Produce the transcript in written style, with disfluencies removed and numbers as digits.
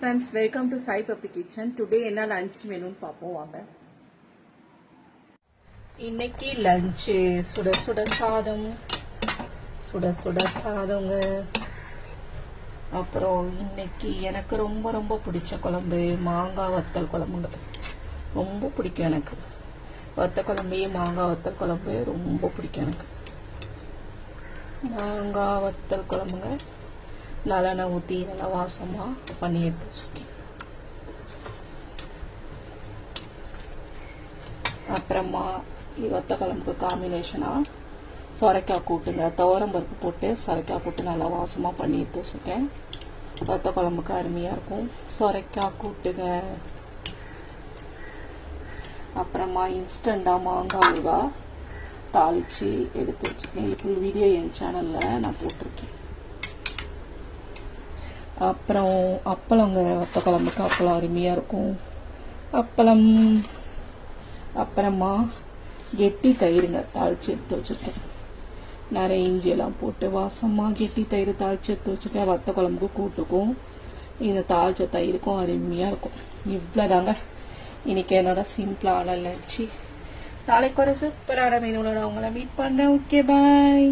Friends, welcome to Sai Puppy Kitchen. Today என்ன lunch மெனுன்னு பார்ப்போம் வாங்க. இன்னைக்கு லஞ்ச் சுட சுட சாதங்க. அப்புறம் இன்னைக்கு எனக்கு ரொம்ப ரொம்ப பிடிச்ச குழம்பு மாங்காய் வத்தல் குழம்புங்க. ரொம்ப பிடிக்கும் எனக்கு. வத்த குழம்பு மாங்காய் வத்தல் குழம்பு ரொம்ப பிடிக்கும் எனக்கு. மாங்காய் வத்தல் குழம்புங்க. நல்லெண்ணெய் ஊற்றி நல்லா வாசமாக பண்ணி எடுத்து வச்சுருக்கேன். அப்புறமா வத்த குழம்புக்கு காம்பினேஷனாக சொரைக்காய் கூட்டுங்க. துவரம்பருப்பு போட்டு சொரைக்காய் கூட்டு நல்லா வாசமாக பண்ணி எடுத்து வச்சுருக்கேன். வத்த குழம்புக்கு அருமையாக இருக்கும். சொரைக்காய் கூட்டுங்க. அப்புறமா இன்ஸ்டண்ட்டாக மாங்காய் ஊறுகாய் தாளித்து எடுத்து வச்சுருக்கேன். இது வீடியோ என் சேனலில் நான் போட்டிருக்கேன். அப்புறம் அப்பளங்க. வத்த குழம்புக்கு அப்பளம் அருமையாக இருக்கும். அப்பளம். அப்புறமா கெட்டி தயிருங்க தாளித்து எடுத்து வச்சுருக்கேன். நிறைய இஞ்சியெல்லாம் போட்டு வாசமாக கெட்டி தயிர் தாளித்து எடுத்து வச்சுருக்கேன். வத்த குழம்புக்கு கூட்டுக்கும் இந்த தாளித்த தயிருக்கும் அருமையாக இருக்கும். இவ்வளோதாங்க இன்னைக்கு என்னோட சிம்பிளான லஞ்ச். நாளைக்கு ஒரு சூப்பரான மெனுவோட உங்களை மீட் பண்ணுறேன். ஓகே, பாய்.